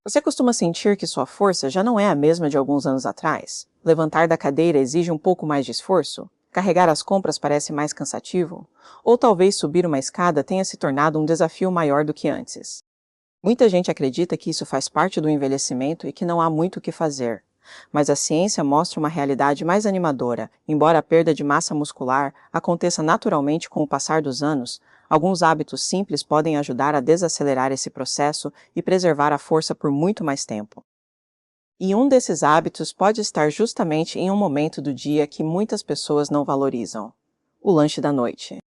Você costuma sentir que sua força já não é a mesma de alguns anos atrás? Levantar da cadeira exige um pouco mais de esforço? Carregar as compras parece mais cansativo? Ou talvez subir uma escada tenha se tornado um desafio maior do que antes? Muita gente acredita que isso faz parte do envelhecimento e que não há muito o que fazer. Mas a ciência mostra uma realidade mais animadora. Embora a perda de massa muscular aconteça naturalmente com o passar dos anos, alguns hábitos simples podem ajudar a desacelerar esse processo e preservar a força por muito mais tempo. E um desses hábitos pode estar justamente em um momento do dia que muitas pessoas não valorizam: o lanche da noite.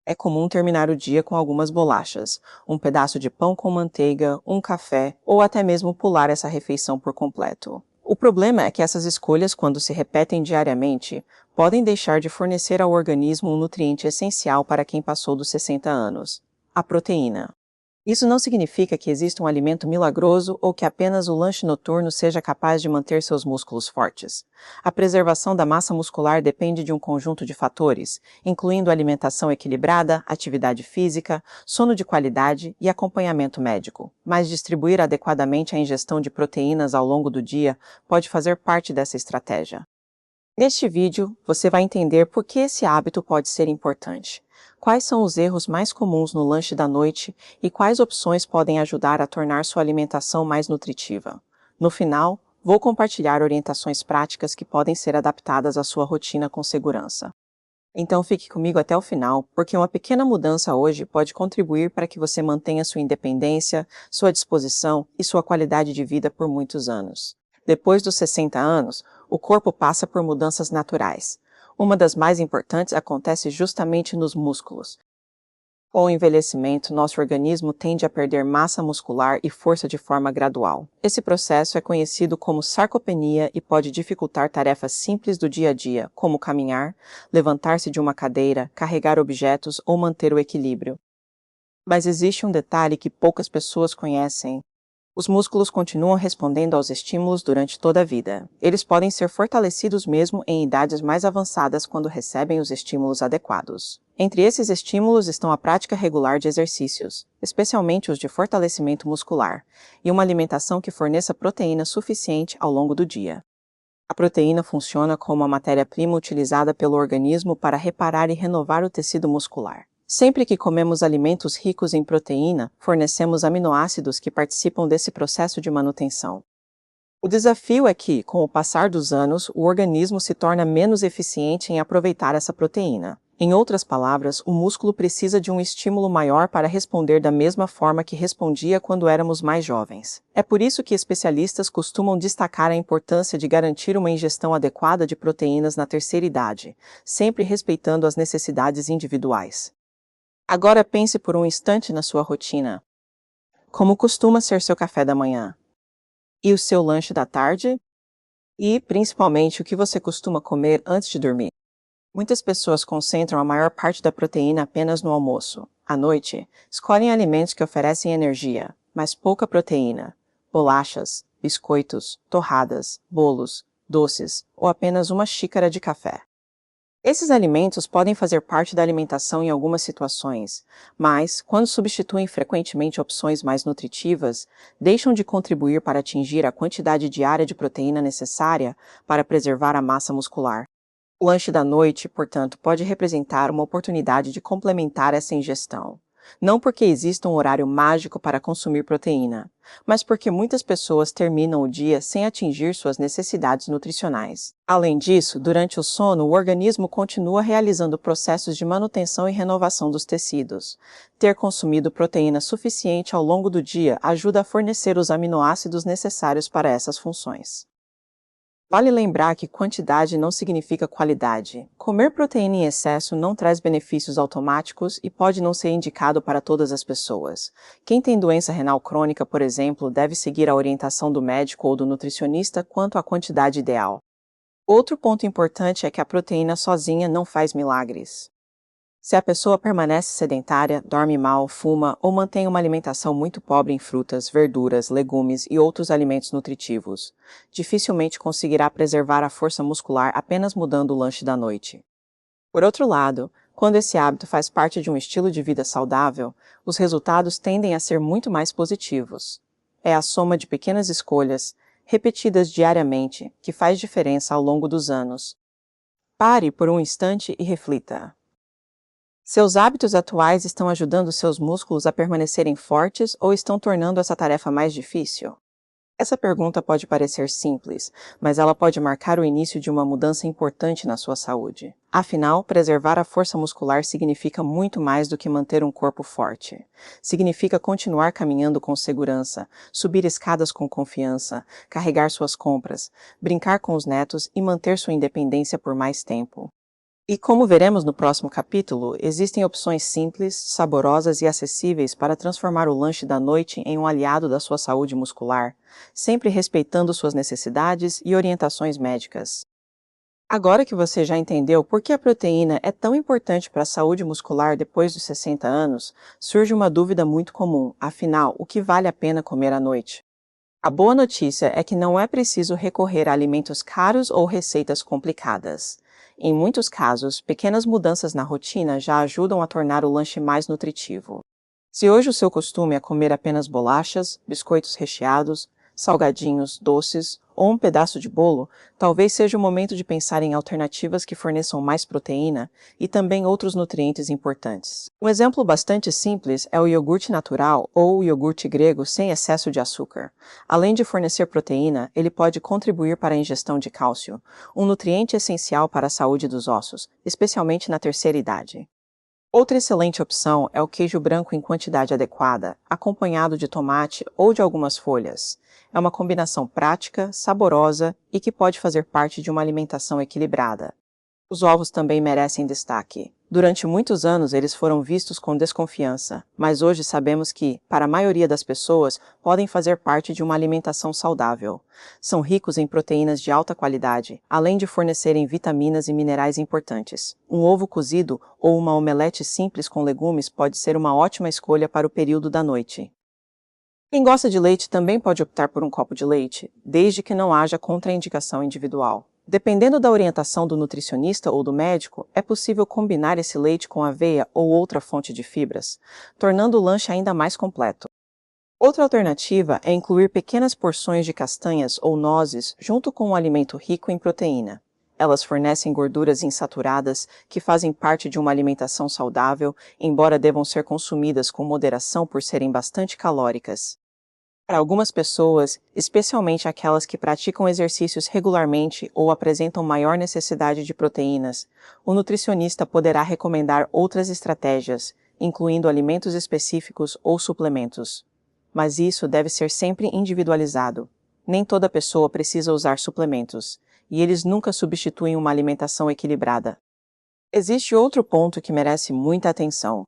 É comum terminar o dia com algumas bolachas, um pedaço de pão com manteiga, um café ou até mesmo pular essa refeição por completo. O problema é que essas escolhas, quando se repetem diariamente, podem deixar de fornecer ao organismo um nutriente essencial para quem passou dos 60 anos: a proteína. Isso não significa que exista um alimento milagroso ou que apenas o lanche noturno seja capaz de manter seus músculos fortes. A preservação da massa muscular depende de um conjunto de fatores, incluindo alimentação equilibrada, atividade física, sono de qualidade e acompanhamento médico. Mas distribuir adequadamente a ingestão de proteínas ao longo do dia pode fazer parte dessa estratégia. Neste vídeo, você vai entender por que esse hábito pode ser importante, quais são os erros mais comuns no lanche da noite e quais opções podem ajudar a tornar sua alimentação mais nutritiva. No final, vou compartilhar orientações práticas que podem ser adaptadas à sua rotina com segurança. Então fique comigo até o final, porque uma pequena mudança hoje pode contribuir para que você mantenha sua independência, sua disposição e sua qualidade de vida por muitos anos. Depois dos 60 anos, o corpo passa por mudanças naturais. Uma das mais importantes acontece justamente nos músculos. Com o envelhecimento, nosso organismo tende a perder massa muscular e força de forma gradual. Esse processo é conhecido como sarcopenia e pode dificultar tarefas simples do dia a dia, como caminhar, levantar-se de uma cadeira, carregar objetos ou manter o equilíbrio. Mas existe um detalhe que poucas pessoas conhecem: os músculos continuam respondendo aos estímulos durante toda a vida. Eles podem ser fortalecidos mesmo em idades mais avançadas quando recebem os estímulos adequados. Entre esses estímulos estão a prática regular de exercícios, especialmente os de fortalecimento muscular, e uma alimentação que forneça proteína suficiente ao longo do dia. A proteína funciona como a matéria-prima utilizada pelo organismo para reparar e renovar o tecido muscular. Sempre que comemos alimentos ricos em proteína, fornecemos aminoácidos que participam desse processo de manutenção. O desafio é que, com o passar dos anos, o organismo se torna menos eficiente em aproveitar essa proteína. Em outras palavras, o músculo precisa de um estímulo maior para responder da mesma forma que respondia quando éramos mais jovens. É por isso que especialistas costumam destacar a importância de garantir uma ingestão adequada de proteínas na terceira idade, sempre respeitando as necessidades individuais. Agora pense por um instante na sua rotina. Como costuma ser seu café da manhã? E o seu lanche da tarde? E, principalmente, o que você costuma comer antes de dormir? Muitas pessoas concentram a maior parte da proteína apenas no almoço. À noite, escolhem alimentos que oferecem energia, mas pouca proteína: bolachas, biscoitos, torradas, bolos, doces ou apenas uma xícara de café. Esses alimentos podem fazer parte da alimentação em algumas situações, mas, quando substituem frequentemente opções mais nutritivas, deixam de contribuir para atingir a quantidade diária de proteína necessária para preservar a massa muscular. O lanche da noite, portanto, pode representar uma oportunidade de complementar essa ingestão. Não porque exista um horário mágico para consumir proteína, mas porque muitas pessoas terminam o dia sem atingir suas necessidades nutricionais. Além disso, durante o sono, o organismo continua realizando processos de manutenção e renovação dos tecidos. Ter consumido proteína suficiente ao longo do dia ajuda a fornecer os aminoácidos necessários para essas funções. Vale lembrar que quantidade não significa qualidade. Comer proteína em excesso não traz benefícios automáticos e pode não ser indicado para todas as pessoas. Quem tem doença renal crônica, por exemplo, deve seguir a orientação do médico ou do nutricionista quanto à quantidade ideal. Outro ponto importante é que a proteína sozinha não faz milagres. Se a pessoa permanece sedentária, dorme mal, fuma ou mantém uma alimentação muito pobre em frutas, verduras, legumes e outros alimentos nutritivos, dificilmente conseguirá preservar a força muscular apenas mudando o lanche da noite. Por outro lado, quando esse hábito faz parte de um estilo de vida saudável, os resultados tendem a ser muito mais positivos. É a soma de pequenas escolhas, repetidas diariamente, que faz diferença ao longo dos anos. Pare por um instante e reflita. Seus hábitos atuais estão ajudando seus músculos a permanecerem fortes ou estão tornando essa tarefa mais difícil? Essa pergunta pode parecer simples, mas ela pode marcar o início de uma mudança importante na sua saúde. Afinal, preservar a força muscular significa muito mais do que manter um corpo forte. Significa continuar caminhando com segurança, subir escadas com confiança, carregar suas compras, brincar com os netos e manter sua independência por mais tempo. E como veremos no próximo capítulo, existem opções simples, saborosas e acessíveis para transformar o lanche da noite em um aliado da sua saúde muscular, sempre respeitando suas necessidades e orientações médicas. Agora que você já entendeu por que a proteína é tão importante para a saúde muscular depois dos 60 anos, surge uma dúvida muito comum: afinal, o que vale a pena comer à noite? A boa notícia é que não é preciso recorrer a alimentos caros ou receitas complicadas. Em muitos casos, pequenas mudanças na rotina já ajudam a tornar o lanche mais nutritivo. Se hoje o seu costume é comer apenas bolachas, biscoitos recheados, salgadinhos, doces ou um pedaço de bolo, talvez seja o momento de pensar em alternativas que forneçam mais proteína e também outros nutrientes importantes. Um exemplo bastante simples é o iogurte natural ou o iogurte grego sem excesso de açúcar. Além de fornecer proteína, ele pode contribuir para a ingestão de cálcio, um nutriente essencial para a saúde dos ossos, especialmente na terceira idade. Outra excelente opção é o queijo branco em quantidade adequada, acompanhado de tomate ou de algumas folhas. É uma combinação prática, saborosa e que pode fazer parte de uma alimentação equilibrada. Os ovos também merecem destaque. Durante muitos anos eles foram vistos com desconfiança, mas hoje sabemos que, para a maioria das pessoas, podem fazer parte de uma alimentação saudável. São ricos em proteínas de alta qualidade, além de fornecerem vitaminas e minerais importantes. Um ovo cozido ou uma omelete simples com legumes pode ser uma ótima escolha para o período da noite. Quem gosta de leite também pode optar por um copo de leite, desde que não haja contraindicação individual. Dependendo da orientação do nutricionista ou do médico, é possível combinar esse leite com aveia ou outra fonte de fibras, tornando o lanche ainda mais completo. Outra alternativa é incluir pequenas porções de castanhas ou nozes junto com um alimento rico em proteína. Elas fornecem gorduras insaturadas que fazem parte de uma alimentação saudável, embora devam ser consumidas com moderação por serem bastante calóricas. Para algumas pessoas, especialmente aquelas que praticam exercícios regularmente ou apresentam maior necessidade de proteínas, o nutricionista poderá recomendar outras estratégias, incluindo alimentos específicos ou suplementos. Mas isso deve ser sempre individualizado. Nem toda pessoa precisa usar suplementos, e eles nunca substituem uma alimentação equilibrada. Existe outro ponto que merece muita atenção.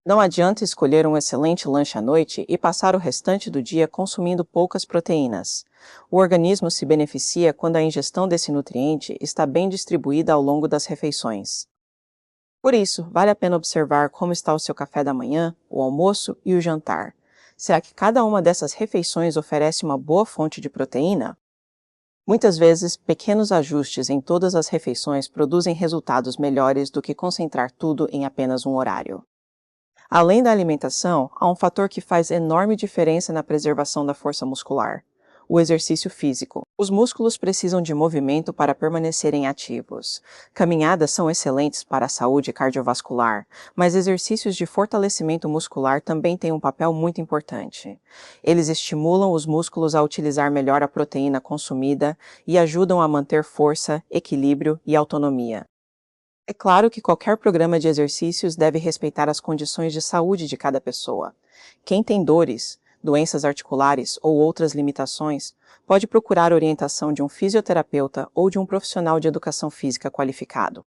Não adianta escolher um excelente lanche à noite e passar o restante do dia consumindo poucas proteínas. O organismo se beneficia quando a ingestão desse nutriente está bem distribuída ao longo das refeições. Por isso, vale a pena observar como está o seu café da manhã, o almoço e o jantar. Será que cada uma dessas refeições oferece uma boa fonte de proteína? Muitas vezes, pequenos ajustes em todas as refeições produzem resultados melhores do que concentrar tudo em apenas um horário. Além da alimentação, há um fator que faz enorme diferença na preservação da força muscular: o exercício físico. Os músculos precisam de movimento para permanecerem ativos. Caminhadas são excelentes para a saúde cardiovascular, mas exercícios de fortalecimento muscular também têm um papel muito importante. Eles estimulam os músculos a utilizar melhor a proteína consumida e ajudam a manter força, equilíbrio e autonomia. É claro que qualquer programa de exercícios deve respeitar as condições de saúde de cada pessoa. Quem tem dores, doenças articulares ou outras limitações, pode procurar orientação de um fisioterapeuta ou de um profissional de educação física qualificado.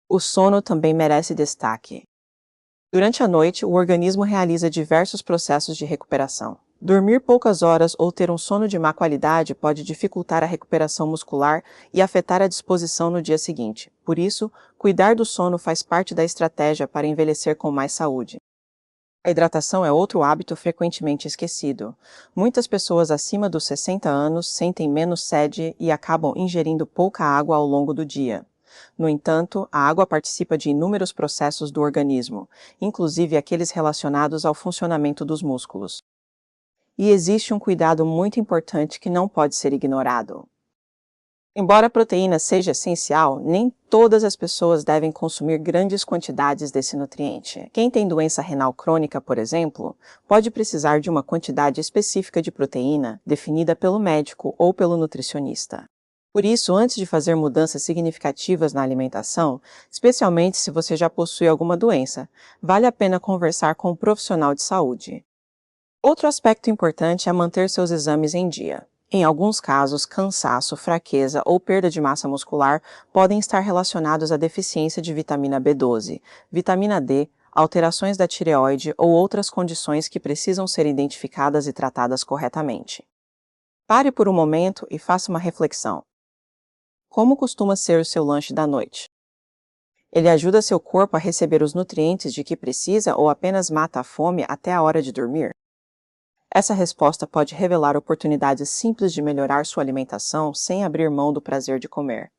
O sono também merece destaque. Durante a noite, o organismo realiza diversos processos de recuperação. Dormir poucas horas ou ter um sono de má qualidade pode dificultar a recuperação muscular e afetar a disposição no dia seguinte. Por isso, cuidar do sono faz parte da estratégia para envelhecer com mais saúde. A hidratação é outro hábito frequentemente esquecido. Muitas pessoas acima dos 60 anos sentem menos sede e acabam ingerindo pouca água ao longo do dia. No entanto, a água participa de inúmeros processos do organismo, inclusive aqueles relacionados ao funcionamento dos músculos. E existe um cuidado muito importante que não pode ser ignorado. Embora a proteína seja essencial, nem todas as pessoas devem consumir grandes quantidades desse nutriente. Quem tem doença renal crônica, por exemplo, pode precisar de uma quantidade específica de proteína, definida pelo médico ou pelo nutricionista. Por isso, antes de fazer mudanças significativas na alimentação, especialmente se você já possui alguma doença, vale a pena conversar com um profissional de saúde. Outro aspecto importante é manter seus exames em dia. Em alguns casos, cansaço, fraqueza ou perda de massa muscular podem estar relacionados à deficiência de vitamina B12, vitamina D, alterações da tireoide ou outras condições que precisam ser identificadas e tratadas corretamente. Pare por um momento e faça uma reflexão. Como costuma ser o seu lanche da noite? Ele ajuda seu corpo a receber os nutrientes de que precisa ou apenas mata a fome até a hora de dormir? Essa resposta pode revelar oportunidades simples de melhorar sua alimentação sem abrir mão do prazer de comer.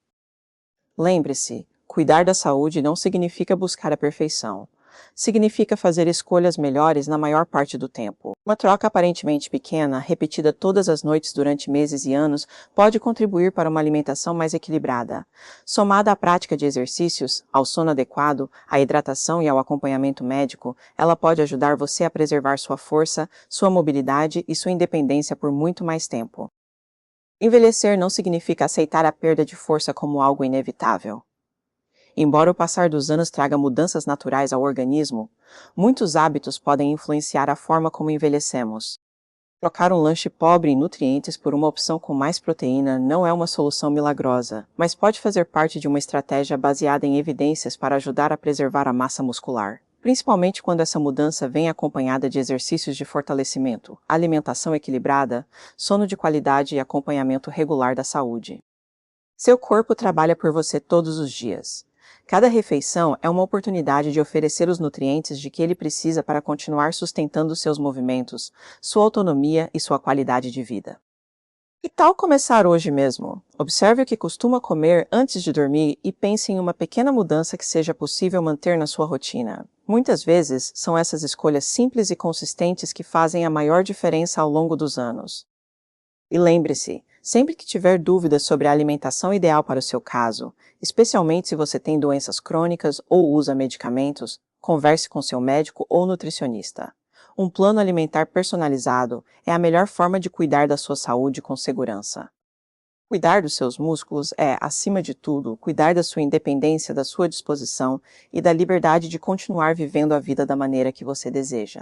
Lembre-se, cuidar da saúde não significa buscar a perfeição. Significa fazer escolhas melhores na maior parte do tempo. Uma troca aparentemente pequena, repetida todas as noites durante meses e anos, pode contribuir para uma alimentação mais equilibrada. Somada à prática de exercícios, ao sono adequado, à hidratação e ao acompanhamento médico, ela pode ajudar você a preservar sua força, sua mobilidade e sua independência por muito mais tempo. Envelhecer não significa aceitar a perda de força como algo inevitável. Embora o passar dos anos traga mudanças naturais ao organismo, muitos hábitos podem influenciar a forma como envelhecemos. Trocar um lanche pobre em nutrientes por uma opção com mais proteína não é uma solução milagrosa, mas pode fazer parte de uma estratégia baseada em evidências para ajudar a preservar a massa muscular, principalmente quando essa mudança vem acompanhada de exercícios de fortalecimento, alimentação equilibrada, sono de qualidade e acompanhamento regular da saúde. Seu corpo trabalha por você todos os dias. Cada refeição é uma oportunidade de oferecer os nutrientes de que ele precisa para continuar sustentando seus movimentos, sua autonomia e sua qualidade de vida. Que tal começar hoje mesmo? Observe o que costuma comer antes de dormir e pense em uma pequena mudança que seja possível manter na sua rotina. Muitas vezes, são essas escolhas simples e consistentes que fazem a maior diferença ao longo dos anos. E lembre-se, sempre que tiver dúvidas sobre a alimentação ideal para o seu caso, especialmente se você tem doenças crônicas ou usa medicamentos, converse com seu médico ou nutricionista. Um plano alimentar personalizado é a melhor forma de cuidar da sua saúde com segurança. Cuidar dos seus músculos é, acima de tudo, cuidar da sua independência, da sua disposição e da liberdade de continuar vivendo a vida da maneira que você deseja.